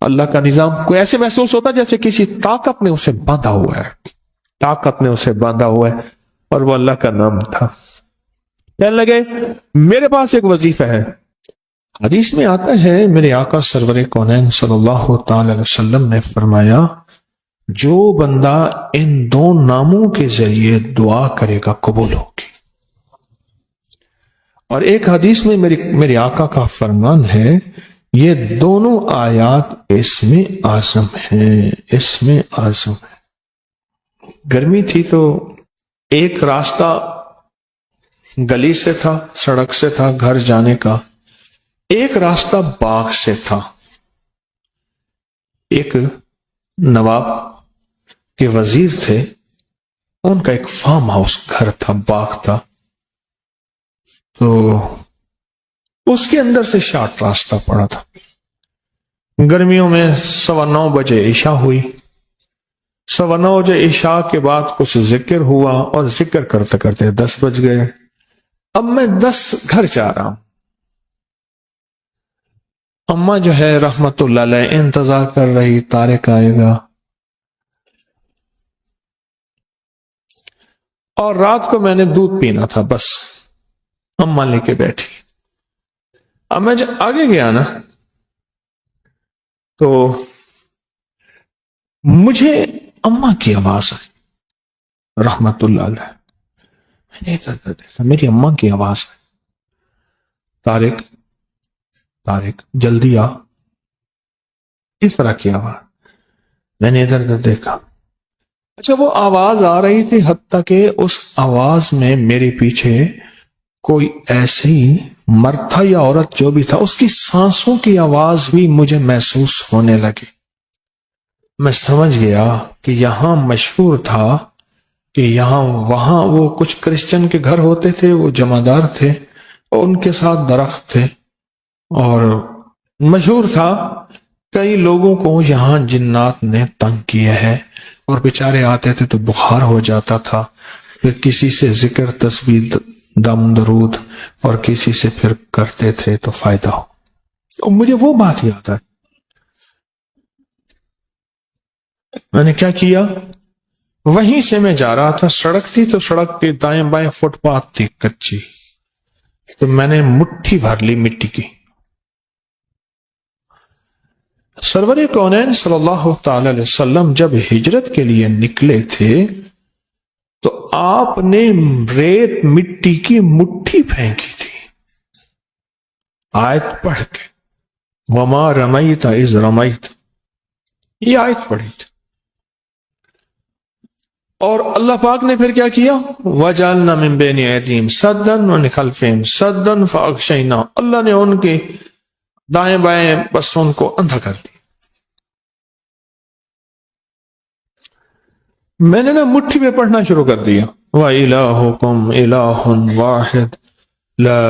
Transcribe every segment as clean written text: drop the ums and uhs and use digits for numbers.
اللہ کا نظام کوئی ایسے محسوس ہوتا جیسے کسی طاقت نے اسے باندھا ہوا ہے، طاقت نے اسے باندھا ہوا ہے، اور وہ اللہ کا نام تھا۔ کہنے لگے میرے پاس ایک وظیفہ ہے۔ حدیث میں آتا ہے میرے آقا سرور کونین صلی اللہ تعالی علیہ وسلم نے فرمایا جو بندہ ان دو ناموں کے ذریعے دعا کرے گا قبول ہوگی۔ اور ایک حدیث میں میرے آقا کا فرمان ہے یہ دونوں آیات اسم اعظم ہیں، اسم اعظم ہے۔ گرمی تھی تو ایک راستہ گلی سے تھا، سڑک سے تھا گھر جانے کا، ایک راستہ باغ سے تھا۔ ایک نواب کے وزیر تھے، ان کا ایک فارم ہاؤس گھر تھا، باغ تھا، تو اس کے اندر سے شارٹ راستہ پڑا تھا۔ گرمیوں میں 9:15 بجے عشاء ہوئی، 9:15 بجے عشاء کے بعد کچھ ذکر ہوا، اور ذکر کرتے کرتے 10 بج گئے۔ اب میں 10 گھر جا رہا ہوں۔ اماں جو ہے رحمت اللہ علیہ انتظار کر رہی طارق آئے گا، اور رات کو میں نے دودھ پینا تھا، بس اماں لے کے بیٹھی۔ اب میں جب آگے گیا نا تو مجھے اماں کی آواز آئی رحمت اللہ علیہ۔ میں نے ادھر دیکھا، میری اماں کی آواز آئی، طارق طارق جلدی آ، اس طرح کی آواز۔ میں نے ادھر دیکھا، اچھا وہ آواز آ رہی تھی، حتیٰ کہ اس آواز میں میرے پیچھے کوئی ایسی مرد تھا یا عورت جو بھی تھا، اس کی سانسوں کی آواز بھی مجھے محسوس ہونے لگی۔ میں سمجھ گیا کہ یہاں مشہور تھا کہ یہاں وہاں وہ کچھ کرسچن کے گھر ہوتے تھے، وہ جمعدار تھے، اور ان کے ساتھ درخت تھے، اور مشہور تھا کئی لوگوں کو یہاں جنات نے تنگ کیا ہے، اور بیچارے آتے تھے تو بخار ہو جاتا تھا، پھر کسی سے ذکر تسبیح دم درود اور کسی سے پھر کرتے تھے تو فائدہ ہو۔ اور مجھے وہ بات یاد آئی، میں نے کیا کیا، وہیں سے میں جا رہا تھا، سڑک تھی تو سڑک کے دائیں بائیں فٹ پاتھ تھی کچی، تو میں نے مٹھی بھر لی مٹی کی۔ سرور کونین صلی اللہ تعالی علیہ وسلم جب ہجرت کے لیے نکلے تھے تو آپ نے ریت مٹی کی مٹھی پھینکی تھی، آیت پڑھ کے، وما رمیت اذ رمیت، یہ آیت پڑھی تھی۔ اور اللہ پاک نے پھر کیا کیا، وَجَعَلْنَا مِن بَيْنِ أَيْدِيهِمْ سَدًّا وَمِنْ خَلْفِهِمْ سَدًّا فَأَغْشَيْنَاهُمْ، اللہ نے ان کے دائیں بائیں بس ان کو اندھا کر دیا۔ میں نے نا مٹھی پہ پڑھنا شروع کر دیا، وَإِلَٰهُكُمْ إِلَٰهٌ وَاحِدٌ لَا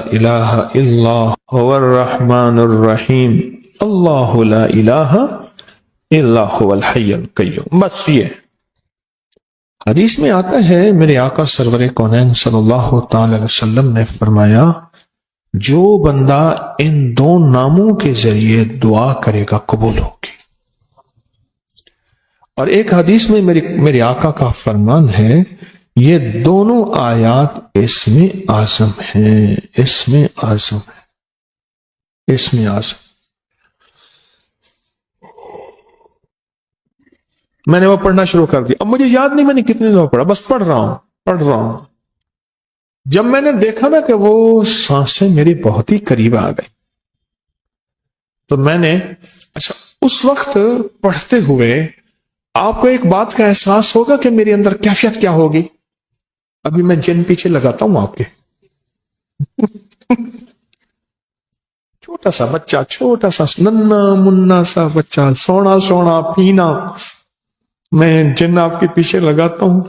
إِلَٰهَ إِلَّا هُوَ الرَّحْمَٰنُ الرَّحِيمُ اللَّهُ لَا إِلَٰهَ إِلَّا هُوَ الْحَيُّ الْقَيُّومُ۔ بس یہ حدیث میں آتا ہے میرے آقا سرور کونین صلی اللہ تعالی علیہ وسلم نے فرمایا جو بندہ ان دو ناموں کے ذریعے دعا کرے گا قبول ہوگی۔ اور ایک حدیث میں میرے آقا کا فرمان ہے یہ دونوں آیات اسم اعظم ہیں، اسم اعظم ہے، اسم اعظم۔ میں نے وہ پڑھنا شروع کر دیا، اب مجھے یاد نہیں میں نے کتنے دفعہ پڑھا، بس پڑھ رہا ہوں۔ جب میں نے دیکھا نا کہ وہ سانسیں میری بہت ہی قریب آ گئی، تو میں نے اچھا اس وقت پڑھتے ہوئے آپ کو ایک بات کا احساس ہوگا کہ میرے اندر کیفیت کیا ہوگی۔ ابھی میں جن پیچھے لگاتا ہوں آپ کے، چھوٹا سا بچہ، چھوٹا سا ننا منا سا بچہ، سونا سونا پینا، میں جن آپ کے پیچھے لگاتا ہوں،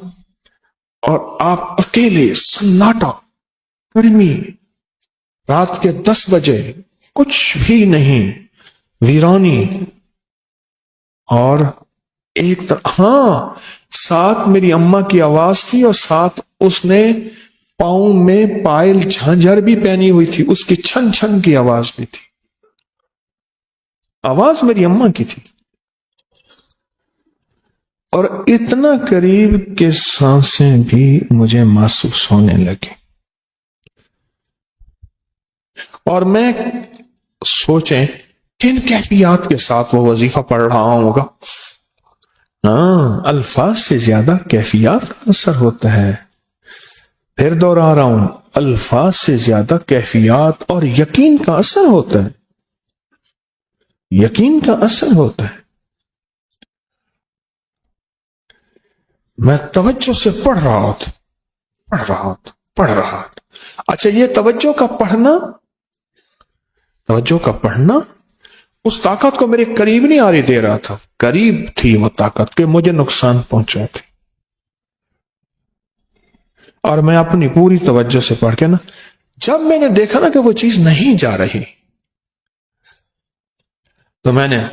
اور آپ اکیلے، سناٹا، گرمی، رات کے 10 بجے، کچھ بھی نہیں، ویرانی، اور ایک ہاں ساتھ میری اماں کی آواز تھی، اور ساتھ اس نے پاؤں میں پائل جھانجھر بھی پہنی ہوئی تھی، اس کی چھن چھن کی آواز بھی تھی۔ آواز میری اماں کی تھی، اور اتنا قریب کہ سانسیں بھی مجھے محسوس ہونے لگی، اور میں سوچیں کن کیفیات کے ساتھ وہ وظیفہ پڑھ رہا ہوگا۔ ہاں، الفاظ سے زیادہ کیفیات کا اثر ہوتا ہے۔ پھر دوہرا رہا ہوں، الفاظ سے زیادہ کیفیات اور یقین کا اثر ہوتا ہے، یقین کا اثر ہوتا ہے۔ میں توجہ سے پڑھ رہا تھا۔ اچھا، یہ توجہ کا پڑھنا اس طاقت کو میرے قریب نہیں آنے دے رہا تھا، قریب تھی وہ طاقت کہ مجھے نقصان پہنچا تھی، اور میں اپنی پوری توجہ سے پڑھ کے جب میں نے دیکھا کہ وہ چیز نہیں جا رہی، تو میں نے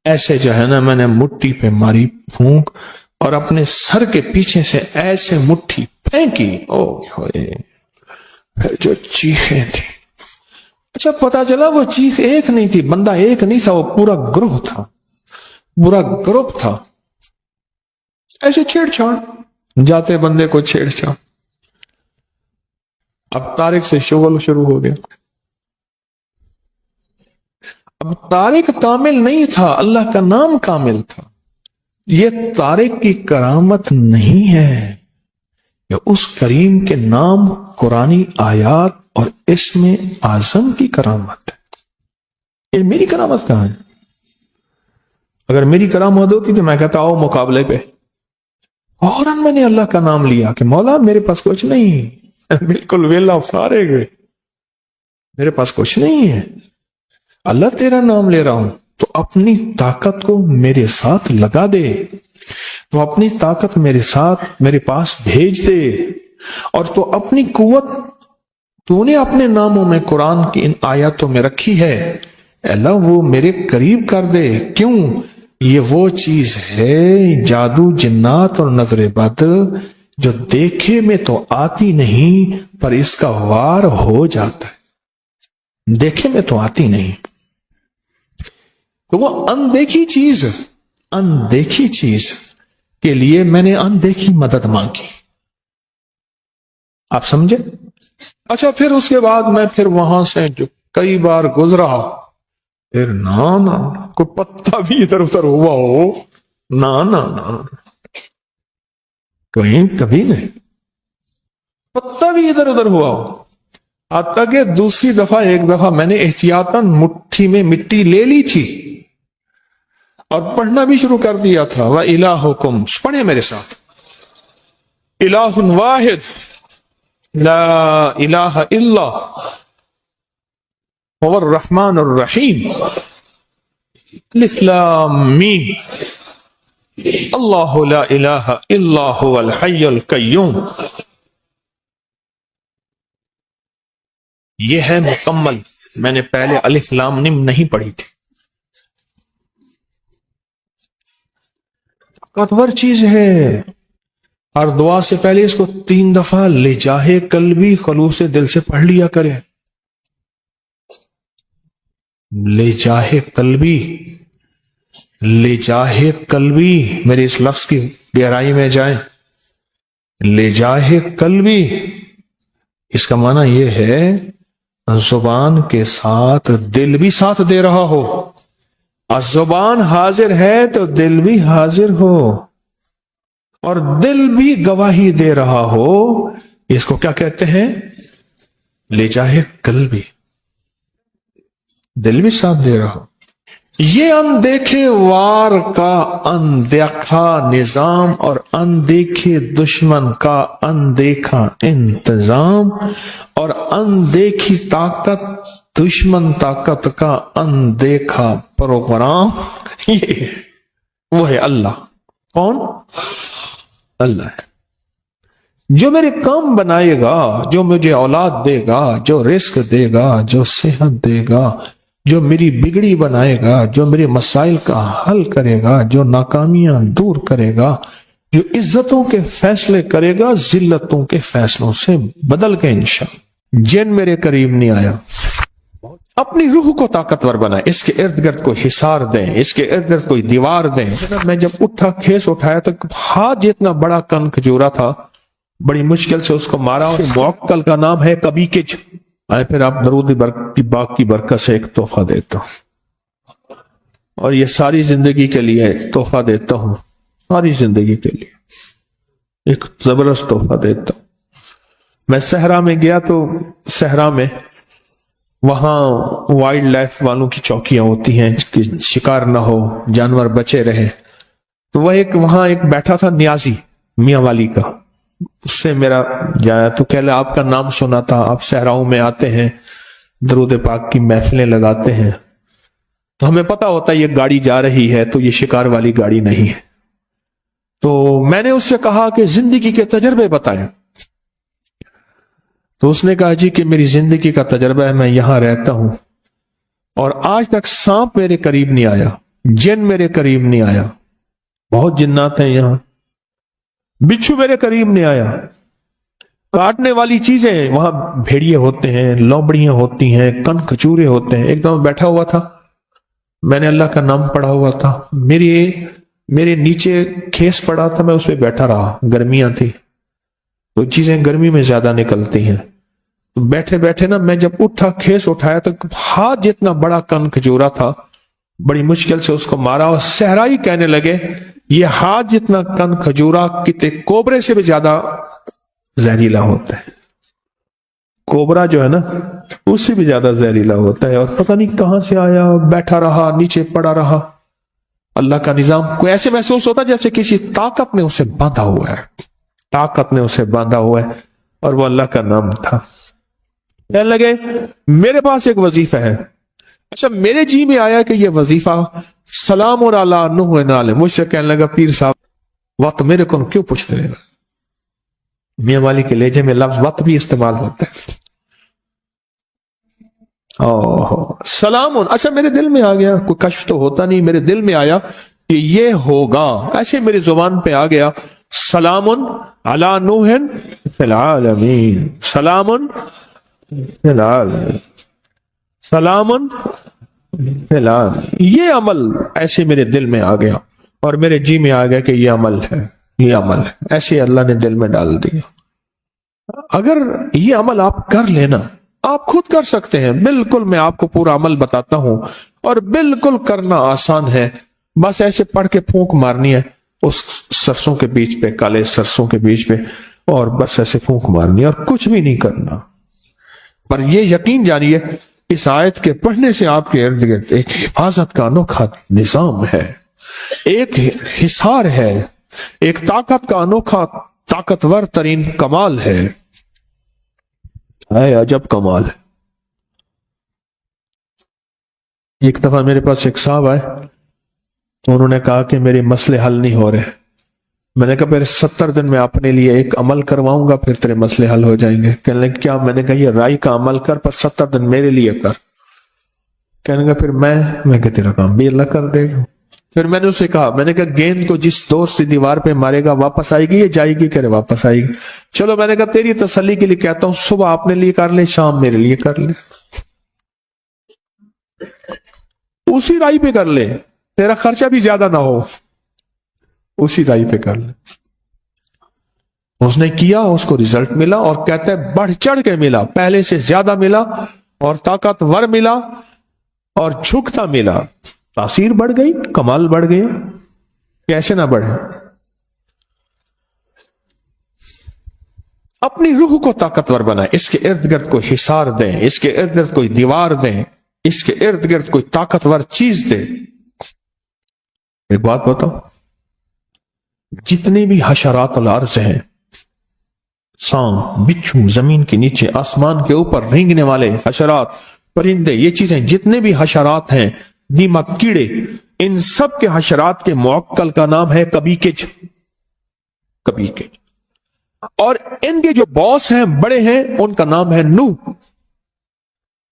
ایسے میں نے مٹھی پہ ماری پھونک، اور اپنے سر کے پیچھے سے ایسے مٹھی پھینکی، جو چیخیں تھی۔ اچھا، پتا چلا وہ چیخ ایک نہیں تھی، بندہ ایک نہیں تھا، وہ پورا گروپ تھا، ایسے چھیڑ چھاڑ، جاتے بندے کو چھیڑ چھاڑ۔ اب طارق سے شغل شروع ہو گیا۔ اب طارق کامل نہیں تھا، اللہ کا نام کامل تھا۔ یہ طارق کی کرامت نہیں ہے، یہ اس کریم کے نام، قرآنی آیات اور اسم اعظم کی کرامت ہے۔ یہ میری کرامت کہاں ہے؟ اگر میری کرامت ہوتی تو میں کہتا آؤ مقابلے پہ، فوراً میں نے اللہ کا نام لیا کہ مولا میرے پاس کچھ نہیں، بالکل ویلا فارغ، میرے پاس کچھ نہیں ہے، اللہ تیرا نام لے رہا ہوں، تو اپنی طاقت کو میرے ساتھ لگا دے، تو اپنی طاقت میرے ساتھ میرے پاس بھیج دے، اور تو اپنی قوت تو نے اپنے ناموں میں قرآن کی ان آیاتوں میں رکھی ہے، اللہ وہ میرے قریب کر دے۔ کیوں؟ یہ وہ چیز ہے، جادو، جنات اور نظر بد، جو دیکھے میں تو آتی نہیں پر اس کا وار ہو جاتا ہے، دیکھے میں تو آتی نہیں، تو وہ اندیکھی چیز کے لیے میں نے اندیکھی مدد مانگی، آپ سمجھے؟ اچھا، پھر اس کے بعد میں پھر وہاں سے جو کئی بار گزرا، پھر نہ کوئی پتا بھی ادھر ادھر ہوا ہو، نہ کبھی نہیں پتا بھی ادھر ادھر ہوا ہو، حتیٰ کہ دوسری دفعہ ایک دفعہ میں نے احتیاطاً مٹھی میں مٹی لے لی تھی اور پڑھنا بھی شروع کر دیا تھا، وَإِلَٰهُكُمْ، پڑھے میرے ساتھ، الہ واحد لا الہ الا هو الرحمن الرحیم، الف لام میم، اللہ لا الہ الا هو الحی القیوم۔ یہ ہے مکمل، میں نے پہلے الف لام میم نہیں پڑھی تھی، طاقتور چیز ہے۔ ہر دعا سے پہلے اس کو 3 دفعہ لجاہ قلبی خلوص دل سے پڑھ لیا کرے، لجاہ قلبی، میرے اس لفظ کی گہرائی میں جائیں، لجاہ قلبی، اس کا معنی یہ ہے زبان کے ساتھ دل بھی ساتھ دے رہا ہو، اور زبان حاضر ہے تو دل بھی حاضر ہو، اور دل بھی گواہی دے رہا ہو، اس کو کیا کہتے ہیں؟ لجاہ قلبی، دل بھی ساتھ دے رہا ہو۔ یہ اندیکھے وار کا اندیکھا نظام اور اندیکھے دشمن کا اندیکھا انتظام اور اندیکھی طاقت دشمن طاقت کا اندیکھا پروگرام، یہ وہ ہے اللہ۔ کون؟ اللہ ہے، جو میرے کام بنائے گا، جو مجھے اولاد دے گا، جو رزق دے گا، جو صحت دے گا، جو میری بگڑی بنائے گا، جو میرے مسائل کا حل کرے گا، جو ناکامیاں دور کرے گا، جو عزتوں کے فیصلے کرے گا ذلتوں کے فیصلوں سے بدل کے انشاءاللہ۔ جن میرے قریب نہیں آیا، اپنی روح کو طاقتور بنائیں، اس کے ارد گرد کوئی حصار دیں، اس کے ارد گرد کوئی دیوار دیں۔ میں جب اٹھا کھیس اٹھایا تو ہاتھ جتنا بڑا کن کھجورا تھا، بڑی مشکل سے اس کو مارا، اور موکل کا نام ہے کبھی کچ۔ پھر آپ درود کی باغ کی برکت سے ایک تحفہ دیتا ہوں، اور یہ ساری زندگی کے لیے تحفہ دیتا ہوں، ساری زندگی کے لیے ایک زبردست تحفہ دیتا ہوں۔ میں صحرا میں گیا تو صحرا میں وہاں وائلڈ لائف والوں کی چوکیاں ہوتی ہیں کہ شکار نہ ہو، جانور بچے رہے، تو وہ وہاں ایک بیٹھا تھا نیازی میاں والی کا، اس سے میرا جایا تو کہہ لیا آپ کا نام سنا تھا، آپ صحراؤں میں آتے ہیں، درود پاک کی محفلیں لگاتے ہیں، تو ہمیں پتا ہوتا ہے یہ گاڑی جا رہی ہے تو یہ شکار والی گاڑی نہیں ہے۔ تو میں نے اس سے کہا کہ زندگی کے تجربے بتائیں، تو اس نے کہا جی کہ میری زندگی کا تجربہ ہے، میں یہاں رہتا ہوں اور آج تک سانپ میرے قریب نہیں آیا، جن میرے قریب نہیں آیا، بہت جنات ہیں یہاں، بچھو میرے قریب نہیں آیا، کاٹنے والی چیزیں وہاں بھیڑیے ہوتے ہیں، لومڑیاں ہوتی ہیں، کن کھجورے ہوتے ہیں۔ ایک دم بیٹھا ہوا تھا، میں نے اللہ کا نام پڑھا ہوا تھا، میرے نیچے کھیس پڑا تھا، میں اس پہ بیٹھا رہا، گرمیاں تھی تو چیزیں گرمی میں زیادہ نکلتی ہیں، تو بیٹھے بیٹھے نا میں جب اٹھا کھیس اٹھایا تو ہاتھ جتنا بڑا کن کھجورا تھا، بڑی مشکل سے اس کو مارا، اور صحرائی کہنے لگے یہ ہاتھ جتنا کن کھجورا کتے کوبرے سے بھی زیادہ زہریلا ہوتا ہے، کوبرا جو ہے نا اس سے بھی زیادہ زہریلا ہوتا ہے، اور پتہ نہیں کہاں سے آیا، بیٹھا رہا، نیچے پڑا رہا۔ اللہ کا نظام، کوئی ایسے محسوس ہوتا جیسے کسی طاقت نے اسے باندھا ہوا ہے، طاقت نے اسے باندھا ہوا ہے، اور وہ اللہ کا نام تھا۔ کہنے لگے میرے پاس ایک وظیفہ ہے۔ اچھا میرے جی میں آیا کہ یہ وظیفہ سلام اور علی نوح علیہ، مجھ سے کہنے لگا پیر صاحب وقت میرے کو کیوں پوچھ رہے ہیں؟ میاں والی کے لہجے میں لفظ وقت بھی استعمال ہوتا ہے۔ سلام، اچھا میرے دل میں آ گیا، کوئی کشف تو ہوتا نہیں، میرے دل میں آیا کہ یہ ہوگا، ایسے میری زبان پہ آ گیا، سلام علی نوح فی العالمین، سلام فی العالمین، سلام فی العالمین۔ یہ عمل ایسے میرے دل میں آ گیا، اور میرے جی میں آ گیا کہ یہ عمل ہے، یہ عمل ہے، ایسے اللہ نے دل میں ڈال دیا۔ اگر یہ عمل آپ کر لینا، آپ خود کر سکتے ہیں، بالکل میں آپ کو پورا عمل بتاتا ہوں، اور بالکل کرنا آسان ہے، بس ایسے پڑھ کے پھونک مارنی ہے اس سرسوں کے بیچ پہ، کالے سرسوں کے بیچ پہ، اور بس ایسے پھونک مارنی ہے اور کچھ بھی نہیں کرنا۔ پر یہ یقین جانیے اس آیت کے پڑھنے سے آپ کے ارد گرد ایک حفاظت کا انوکھا نظام ہے، ایک حصار ہے، ایک طاقت کا انوکھا طاقتور ترین کمال ہے، عجب کمال ہے۔ ایک دفعہ میرے پاس ایک صاحب آئے تو انہوں نے کہا کہ میرے مسئلے حل نہیں ہو رہے۔ میں نے کہا پھر 70 دن میں اپنے لیے ایک عمل کرواؤں گا، پھر تیرے مسئلے حل ہو جائیں گے۔ کہنے لگے کیا؟ میں نے کہا یہ رائی کا عمل کر، پر 70 دن میرے لیے کر۔ کہنے لگا پھر میں کہ تیرا کام بھی اللہ کر دے گا۔ پھر میں نے اسے کہا، میں نے کہا گیند کو جس دوست دیوار پہ مارے گا واپس آئے گی یا جائے گی؟ کہہ رہے واپس آئے گی۔ چلو میں نے کہا تیری تسلی کے لیے کہتا ہوں، صبح اپنے لیے کر لے، شام میرے لیے کر لے، اسی رائی پہ کر لے، تیرا خرچہ بھی زیادہ نہ ہو، اسی رائی پہ کر لے۔ اس نے کیا، اس کو رزلٹ ملا، اور کہتا ہے بڑھ چڑھ کے ملا، پہلے سے زیادہ ملا، اور طاقتور ملا، اور جھکتا ملا، تاثیر بڑھ گئی، کمال بڑھ گیا۔ کیسے نہ بڑھے؟ اپنی روح کو طاقتور بنائیں، اس کے ارد گرد کوئی حصار دیں، اس کے ارد گرد کوئی دیوار دیں، اس کے ارد گرد کوئی طاقتور چیز دیں۔ ایک بات بتاؤ، جتنے بھی حشرات الارض ہیں، سانپ، بچھو، زمین کے نیچے، آسمان کے اوپر رینگنے والے حشرات، پرندے، یہ چیزیں جتنے بھی حشرات ہیں، دیمک، کیڑے، ان سب کے حشرات کے موکل کا نام ہے کبھی کچ، کبھی کچ۔ اور ان کے جو باس ہیں، بڑے ہیں، ان کا نام ہے نوح۔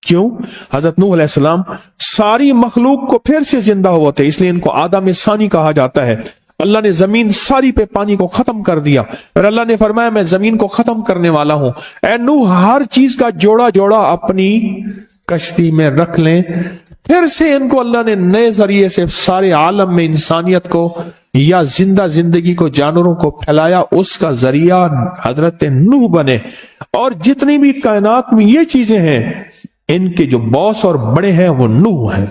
کیوں؟ حضرت نوح علیہ السلام ساری مخلوق کو پھر سے زندہ ہوا تھے، اس لیے ان کو آدم ثانی کہا جاتا ہے۔ اللہ نے زمین ساری پہ پانی کو ختم کر دیا، اور اللہ نے فرمایا میں زمین کو ختم کرنے والا ہوں، اے نوح ہر چیز کا جوڑا جوڑا اپنی کشتی میں رکھ لیں، پھر سے ان کو اللہ نے نئے ذریعے سے سارے عالم میں انسانیت کو یا زندہ زندگی کو، جانوروں کو پھیلایا، اس کا ذریعہ حضرت نوح بنے۔ اور جتنی بھی کائنات میں یہ چیزیں ہیں، ان کے جو باس اور بڑے ہیں وہ نوح ہیں۔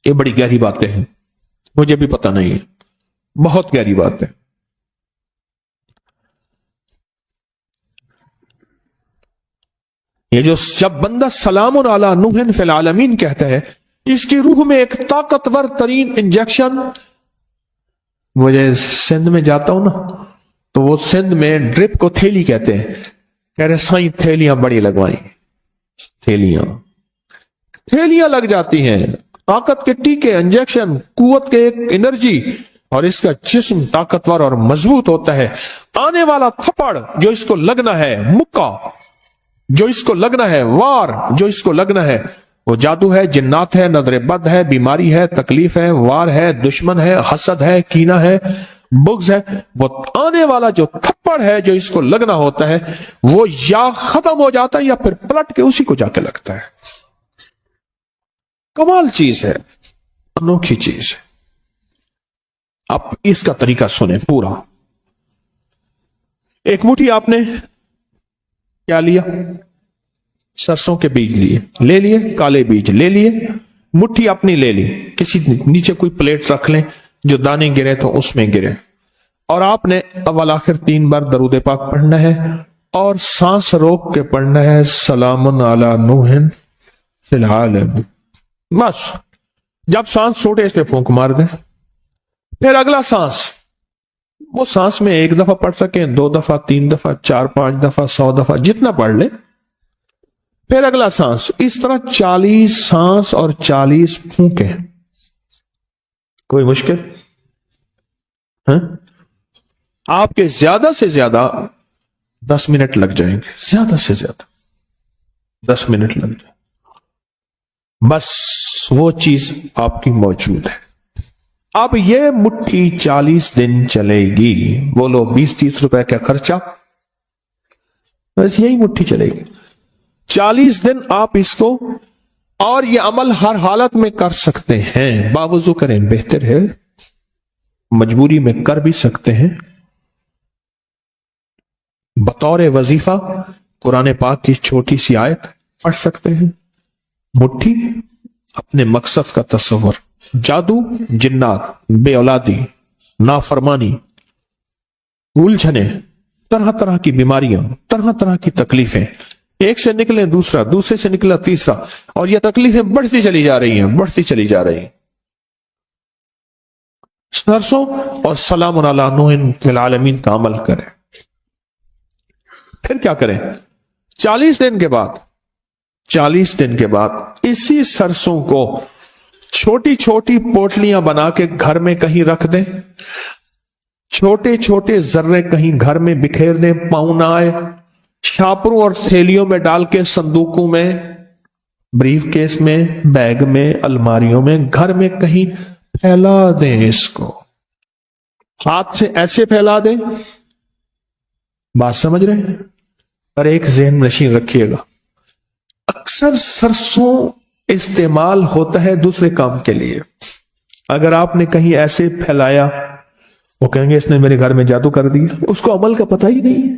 یہ بڑی گہری باتیں ہیں، مجھے بھی پتہ نہیں ہے، بہت گہری بات ہے۔ یہ جو جب بندہ سلام علی نوح فی العالمین کہتا ہے، اس کی روح میں ایک طاقتور ترین انجیکشن۔ مجھے سندھ میں جاتا ہوں نا، تو وہ سندھ میں ڈرپ کو تھیلی کہتے ہیں، کہہ رہے سائیں تھیلیاں بڑی لگوائیں، تھیلیاں لگ جاتی ہیں، طاقت کے ٹیکے، انجیکشن، قوت کے ایک انرجی، اور اس کا جسم طاقتور اور مضبوط ہوتا ہے۔ آنے والا تھپڑ جو اس کو لگنا ہے، مکہ جو اس کو لگنا ہے، وار جو اس کو لگنا ہے، وہ جادو ہے، جنات ہے، نظر بد ہے، بیماری ہے، تکلیف ہے، وار ہے، دشمن ہے، حسد ہے، کینہ ہے، بغض ہے۔ وہ آنے والا جو تھپڑ ہے جو اس کو لگنا ہوتا ہے، وہ یا ختم ہو جاتا ہے یا پھر پلٹ کے اسی کو جا کے لگتا ہے۔ کمال چیز ہے، انوکھی چیز ہے۔ اب اس کا طریقہ سنیں پورا۔ ایک مٹھی آپ نے کیا لیا؟ سرسوں کے بیج لے لیے، کالے بیج لے لیے، مٹھی اپنی لے لی، کسی نیچے کوئی پلیٹ رکھ لیں، جو دانے گرے تو اس میں گرے، اور آپ نے اول آخر 3 بار درود پاک پڑھنا ہے، اور سانس روک کے پڑھنا ہے، سلام علی نوح فی العالمین۔ بس جب سانس چھوٹے اس پہ پھونک مار دیں، پھر اگلا سانس، وہ سانس میں 1 دفعہ پڑھ سکیں، 2 دفعہ، 3 دفعہ، 4 5 دفعہ، 100 دفعہ، جتنا پڑھ لیں، پھر اگلا سانس، اس طرح 40 سانس اور 40 پھونکیں۔ کوئی مشکل؟ آپ کے زیادہ سے زیادہ 10 منٹ لگ جائیں گے، زیادہ سے زیادہ 10 منٹ لگ جائیں، بس وہ چیز آپ کی موجود ہے۔ اب یہ مٹھی 40 دن چلے گی، بولو 20-30 روپے کا خرچہ، بس یہی مٹھی چلے گی 40 دن۔ آپ اس کو، اور یہ عمل ہر حالت میں کر سکتے ہیں، باوضو کریں بہتر ہے، مجبوری میں کر بھی سکتے ہیں، بطور وظیفہ قرآن پاک کی چھوٹی سی آیت پڑھ سکتے ہیں۔ مٹھی اپنے مقصد کا تصور، جادو، جنات، بے اولادی، نافرمانی، الجھنیں، طرح طرح کی بیماریاں، طرح طرح کی تکلیفیں، ایک سے نکلے دوسرا، دوسرے سے نکلا تیسرا، اور یہ تکلیفیں بڑھتی چلی جا رہی ہیں، بڑھتی چلی جا رہی ہیں۔ سرسوں اور سلام علی نوح فی العالمین کا عمل کریں۔ پھر کیا کریں؟ 40 دن کے بعد اسی سرسوں کو چھوٹی چھوٹی پوٹلیاں بنا کے گھر میں کہیں رکھ دیں، چھوٹے چھوٹے ذرے کہیں گھر میں بکھیر دیں، پاؤں نہ آئے، چھاپروں اور تھیلیوں میں ڈال کے، صندوقوں میں، بریف کیس میں، بیگ میں، الماریوں میں، گھر میں کہیں پھیلا دیں۔ اس کو ہاتھ سے ایسے پھیلا دیں، بات سمجھ رہے ہیں؟ پر ایک ذہن نشین رکھیے گا، اکثر سرسوں استعمال ہوتا ہے دوسرے کام کے لیے۔ اگر آپ نے کہیں ایسے پھیلایا، وہ کہیں گے اس نے میرے گھر میں جادو کر دیا، اس کو عمل کا پتہ ہی نہیں ہے،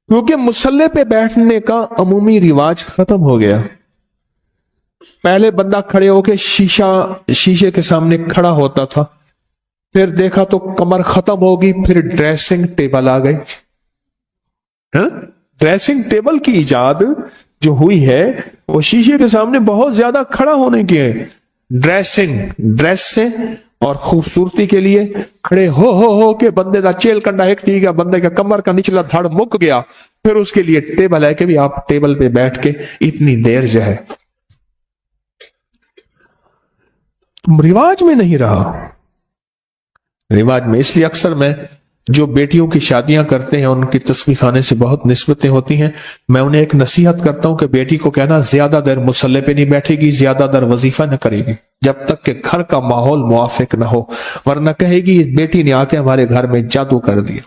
کیونکہ مصلے پہ بیٹھنے کا عمومی رواج ختم ہو گیا۔ پہلے بندہ کھڑے ہو کے شیشے کے سامنے کھڑا ہوتا تھا، پھر دیکھا تو کمر ختم ہوگی، پھر ڈریسنگ ٹیبل آ گئی۔ ڈریسنگ ٹیبل کی ایجاد جو ہوئی ہے وہ شیشے کے سامنے بہت زیادہ کھڑا ہونے کی ہے۔ ڈریس سے اور خوبصورتی کے لیے کھڑے ہو کے بندے کا چیل کنڈا ایک دی گیا، بندے کا کمر کا نچلا دھڑ مک گیا، پھر اس کے لیے ٹیبل ہے کہ بھی آپ ٹیبل پہ بیٹھ کے اتنی دیر جو ہے، رواج میں نہیں رہا، رواج میں۔ اس لیے اکثر میں جو بیٹیوں کی شادیاں کرتے ہیں ان کی تسبیح خانے سے بہت نسبتیں ہوتی ہیں، میں انہیں ایک نصیحت کرتا ہوں کہ بیٹی کو کہنا زیادہ دیر مصلے پہ نہیں بیٹھے گی، زیادہ دیر وظیفہ نہ کرے گی جب تک کہ گھر کا ماحول موافق نہ ہو، ورنہ کہے گی بیٹی نے آ کے ہمارے گھر میں جادو کر دیا۔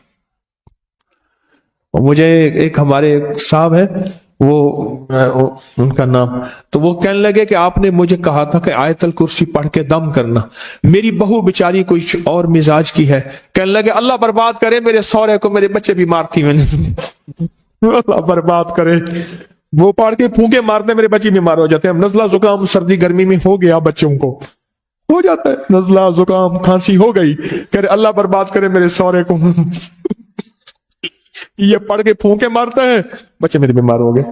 اور مجھے ایک ہمارے صاحب ہے وہ ان کا نام، تو وہ کہنے لگے کہ آپ نے مجھے کہا تھا کہ آیت الکرسی پڑھ کے دم کرنا. میری بہو بیچاری کوئی اور مزاج کی ہے، کہنے لگے اللہ برباد کرے میرے سورے کو، میرے بچے بیمار تھی میں نے اللہ برباد کرے، وہ پڑھ کے پھونکے مارتے میرے بچے بیمار ہو جاتے ہیں. نزلہ زکام سردی گرمی میں ہو گیا، بچوں کو ہو جاتا ہے نزلہ زکام کھانسی ہو گئی، کہ اللہ برباد کرے میرے سورے کو یہ پڑھ کے پھونکے مارتا ہے، بچے میرے بیمار ہو گئے.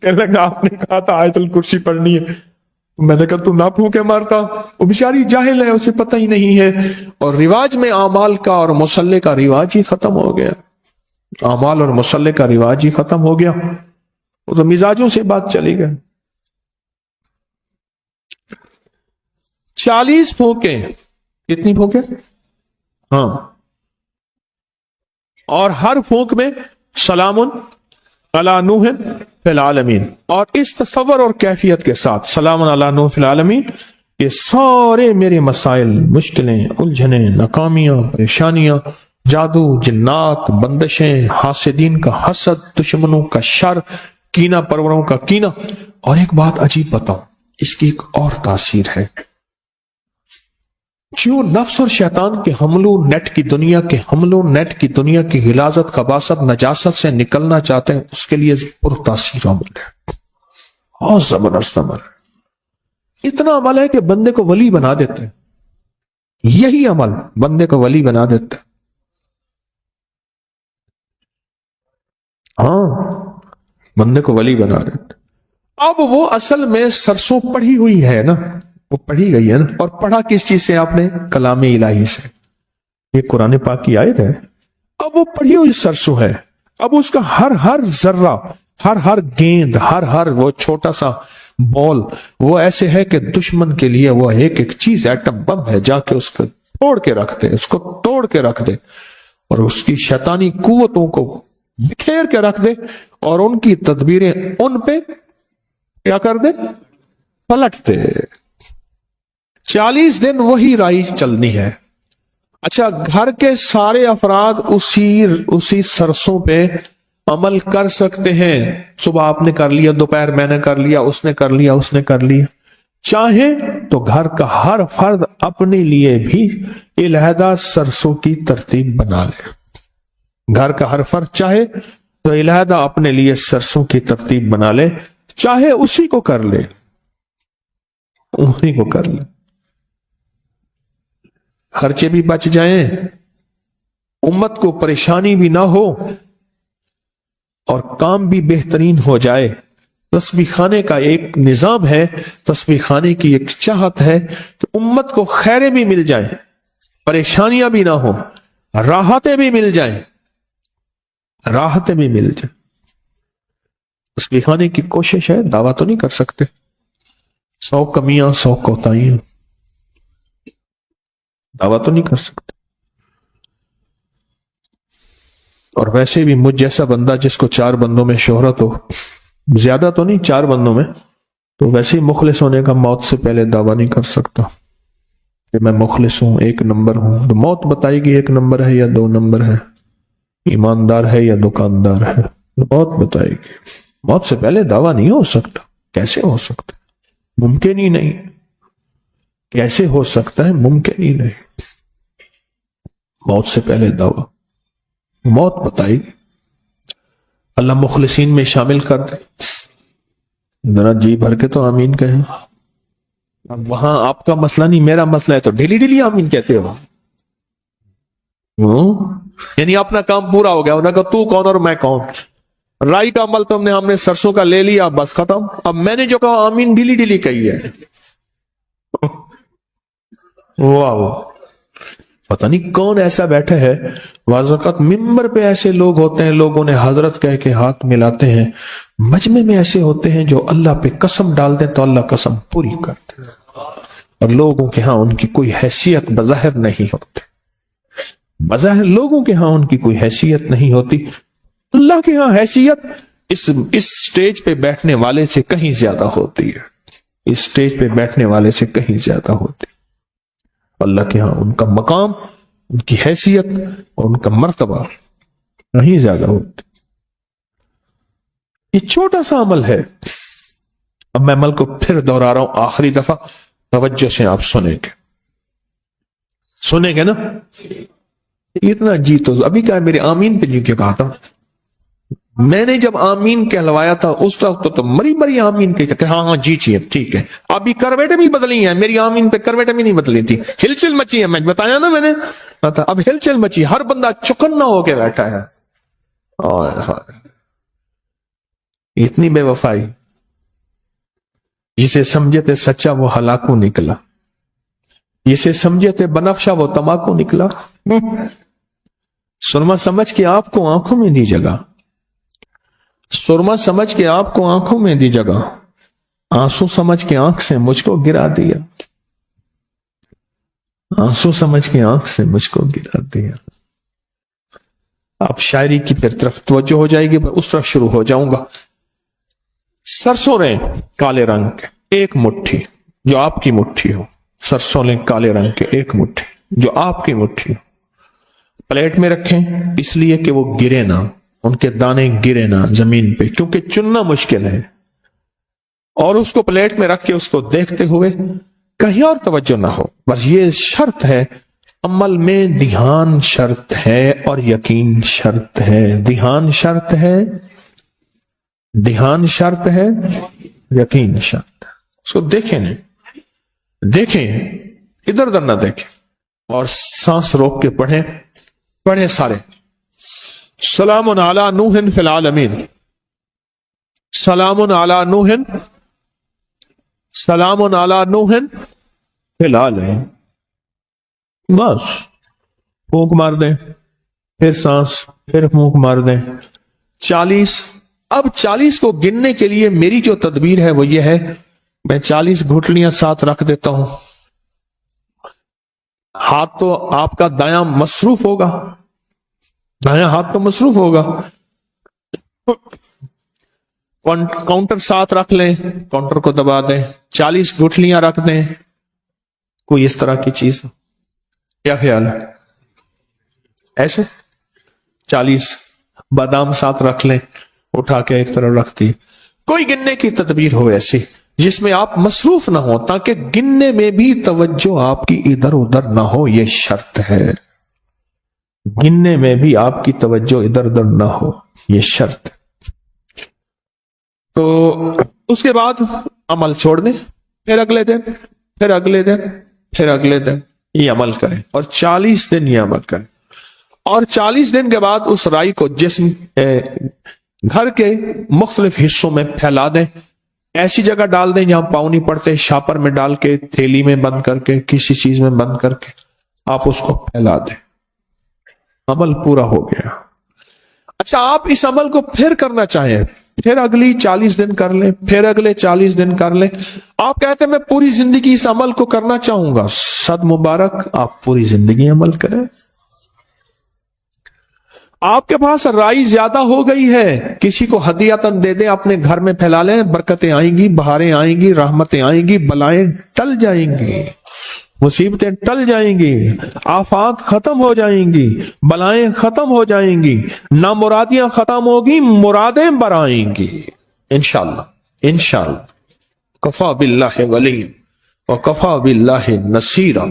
کہنے لگا آپ نے کہا تھا آیت الکرسی پڑھنی ہے. میں نے کہا تو نہ پھونکے مارتا. وہ بیچاری جاہل ہے، اسے پتہ ہی نہیں ہے. اور رواج میں اعمال کا اور مصلے کا رواج ہی ختم ہو گیا، اعمال اور مصلے کا رواج ہی ختم ہو گیا. وہ تو مزاجوں سے بات چلی گئی. 40 پھونکے، کتنی پھونکے؟ ہاں، اور ہر پھونک میں سلام علی نوح فی العالمین، اور اس تصور اور کیفیت کے ساتھ سلام علی نوح فی العالمین، یہ سارے میرے مسائل، مشکلیں، الجھنیں، ناکامیاں، پریشانیاں، جادو، جنات، بندشیں، حاسدین کا حسد، دشمنوں کا شر، کینہ پروروں کا کینہ. اور ایک بات عجیب بتاؤں، اس کی ایک اور تاثیر ہے. جو نفس اور شیطان کے حملوں، نیٹ کی دنیا کے حملوں، نیٹ کی دنیا کی غلاظت، خباثت، نجاست سے نکلنا چاہتے ہیں، اس کے لیے پر تاثیر عمل ہے، بہت زبردست عمل ہے. اتنا عمل ہے کہ بندے کو ولی بنا دیتے ہیں. یہی عمل بندے کو ولی بنا دیتے ہیں. ہاں، بندے کو ولی بنا دیتے. اب وہ اصل میں سرسوں پڑھی ہوئی ہے نا، وہ پڑھی گئی ہے نا. اور پڑھا کس چیز سے آپ نے؟ کلام الہی سے. یہ قرآن پاک کی آیت ہے. اب وہ پڑھی ہوئی سرسوں ہے. اب اس کا ہر ذرہ، ہر گیند، ہر وہ چھوٹا سا بال، وہ ایسے ہے کہ دشمن کے لیے وہ ایک چیز ایٹم بم ہے. جا کے اس کو توڑ کے رکھ دے، اس کو توڑ کے رکھ دے، اور اس کی شیطانی قوتوں کو بکھیر کے رکھ دے، اور ان کی تدبیریں ان پہ کیا کر دے؟ پلٹ دے. 40 دن وہی رائی چلنی ہے. اچھا، گھر کے سارے افراد اسی سرسوں پہ عمل کر سکتے ہیں. صبح آپ نے کر لیا، دوپہر میں نے کر لیا، اس نے کر لیا، اس نے کر لیا. چاہے تو گھر کا ہر فرد اپنے لیے بھی علیحدہ سرسوں کی ترتیب بنا لے. گھر کا ہر فرد چاہے تو علیحدہ اپنے لیے سرسوں کی ترتیب بنا لے، چاہے اسی کو کر لے، اسی کو کر لے. خرچے بھی بچ جائیں، امت کو پریشانی بھی نہ ہو، اور کام بھی بہترین ہو جائے. تسبیح خانے کا ایک نظام ہے، تسبیح خانے کی ایک چاہت ہے کہ امت کو خیریں بھی مل جائیں، پریشانیاں بھی نہ ہو، راحتیں بھی مل جائیں، راحتیں بھی مل جائیں. تسبیح خانے کی کوشش ہے، دعویٰ تو نہیں کر سکتے، 100 کمیاں 100 کوتاہیاں، دعویٰ تو نہیں کر سکتے. اور ویسے بھی مجھ جیسا بندہ جس کو 4 بندوں میں شہرت ہو، زیادہ تو نہیں، 4 بندوں میں، تو ویسے ہی مخلص ہونے کا موت سے پہلے دعویٰ نہیں کر سکتا کہ میں مخلص ہوں، 1 نمبر ہوں. تو موت بتائے گی 1 نمبر ہے یا 2 نمبر ہے، ایماندار ہے یا دکاندار ہے، موت بتائے گی. موت سے پہلے دعویٰ نہیں ہو سکتا. کیسے ہو سکتا؟ ممکن ہی نہیں. کیسے ہو سکتا ہے؟ ممکن ہی نہیں. موت سے پہلے دعویٰ، موت بتائے گی. اللہ مخلصین میں شامل کر دے. ذرا جی بھر کے تو آمین کہیں. اب وہاں آپ کا مسئلہ نہیں، میرا مسئلہ ہے، تو ڈیلی آمین کہتے ہو. یعنی اپنا کام پورا ہو گیا، انہوں نے کہا تو کون اور میں کون. رائی کا عمل تو ہم نے سرسوں کا لے لیا، بس ختم. اب میں نے جو کہا آمین ڈیلی کہی ہے. واہ، پتہ نہیں کون ایسا بیٹھا ہے. بعض اوقات ممبر پہ ایسے لوگ ہوتے ہیں، لوگوں نے حضرت کہہ کے ہاتھ ملاتے ہیں. مجمع میں ایسے ہوتے ہیں جو اللہ پہ قسم ڈال دیں تو اللہ قسم پوری کرتے ہیں، اور لوگوں کے ہاں ان کی کوئی حیثیت بظاہر نہیں ہوتی. بظاہر لوگوں کے ہاں ان کی کوئی حیثیت نہیں ہوتی. اللہ کے ہاں حیثیت اس سٹیج پہ بیٹھنے والے سے کہیں زیادہ ہوتی ہے. اس سٹیج پہ بیٹھنے والے سے کہیں زیادہ ہوتی ہے. اللہ کے ہاں ان کا مقام، ان کی حیثیت اور ان کا مرتبہ نہیں زیادہ ہوتی. یہ چھوٹا سا عمل ہے. اب میں عمل کو پھر دوہرا رہا ہوں آخری دفعہ, توجہ سے آپ سنیں گے نا. اتنا جی تو ابھی کیا میرے آمین پہ نہیں کہا تھا. میں نے جب آمین کہلوایا تھا اس وقت تو مری مری آمین کہ ہاں ہاں جی چیئے ٹھیک ہے. ابھی کرویٹیں بھی بدلی ہیں, میری آمین پہ کرویٹیں بھی نہیں بدلی تھی. ہلچل مچی ہے, میں بتایا نا میں نے. اب ہلچل مچی, ہر بندہ چکنا ہو کے بیٹھا ہے. اتنی بے وفائی, جسے سمجھے تھے سچا وہ ہلاکو نکلا, جسے سمجھے تھے بنفشا وہ تماکو نکلا. سرما سمجھ کے آپ کو آنکھوں میں دی جگہ, سرما سمجھ کے آپ کو آنکھوں میں دی جگہ, آنسو سمجھ کے آنکھ سے مجھ کو گرا دیا, آنسو سمجھ کے آنکھ سے مجھ کو گرا دیا. اب شاعری کی پھر طرف توجہ ہو جائے گی, اس طرف شروع ہو جاؤں گا. سرسوں نے کالے رنگ کے ایک مٹھی جو آپ کی مٹھی ہو, سرسوں نے کالے رنگ کے ایک مٹھی جو آپ کی مٹھی ہو, پلیٹ میں رکھیں اس لیے کہ وہ گرے نہ, ان کے دانے گرے نہ زمین پہ, کیونکہ چننا مشکل ہے. اور اس کو پلیٹ میں رکھ کے اس کو دیکھتے ہوئے کہیں اور توجہ نہ ہو. بس یہ شرط ہے, عمل میں دھیان شرط ہے اور یقین شرط ہے. دھیان شرط ہے, دھیان شرط ہے, یقین شرط ہے. اس کو دیکھیں نہیں, دیکھیں ادھر ادھر نہ دیکھیں, اور سانس روک کے پڑھیں سارے. سلام علی نوح فی العالمین, سلام علی نوح, سلام علی نوح فی العالمین. بس پھونک مار دیں, پھر سانس, پھر پھونک مار دیں. 40. اب 40 کو گننے کے لیے میری جو تدبیر ہے وہ یہ ہے, میں 40 گھٹلیاں ساتھ رکھ دیتا ہوں. ہاتھ تو آپ کا دایاں مصروف ہوگا, دایاں ہاتھ تو مصروف ہوگا. کاؤنٹر ساتھ رکھ لیں, کاؤنٹر کو دبا دیں, 40 گٹھلیاں رکھ دیں. کوئی اس طرح کی چیز, کیا خیال ہے؟ ایسے 40 بادام ساتھ رکھ لیں, اٹھا کے ایک طرف رکھ دی. کوئی گننے کی تدبیر ہو ایسی جس میں آپ مصروف نہ ہو, تاکہ گننے میں بھی توجہ آپ کی ادھر ادھر نہ ہو. یہ شرط ہے, گننے میں بھی آپ کی توجہ ادھر ادھر نہ ہو, یہ شرط. تو اس کے بعد عمل چھوڑ دیں, پھر اگلے دن, پھر اگلے دن, پھر اگلے دن یہ عمل کریں, اور 40 دن یہ عمل کریں. اور 40 دن کے بعد اس رائی کو جسم گھر کے مختلف حصوں میں پھیلا دیں. ایسی جگہ ڈال دیں جہاں پاؤں نہیں پڑتے, شاپر میں ڈال کے, تھیلی میں بند کر کے, کسی چیز میں بند کر کے آپ اس کو پھیلا دیں. عمل پورا ہو گیا. اچھا, آپ اس عمل کو پھر کرنا چاہیں, پھر اگلی 40 دن کر لیں, پھر اگلے 40 دن کر لیں. آپ کہتے ہیں میں پوری زندگی اس عمل کو کرنا چاہوں گا. صد مبارک, آپ پوری زندگی عمل کریں. آپ کے پاس رائی زیادہ ہو گئی ہے, کسی کو ہدیۃً دے دیں, اپنے گھر میں پھیلا لیں. برکتیں آئیں گی, بہاریں آئیں گی, رحمتیں آئیں گی, بلائیں ٹل جائیں گی, مصیبتیں ٹل جائیں گی, آفات ختم ہو جائیں گی, بلائیں ختم ہو جائیں گی, نامرادیاں ختم ہوگی, مرادیں برآئیں گی انشاءاللہ. انشاءاللہ. کفا باللہ ولی وکفا باللہ نصیرا.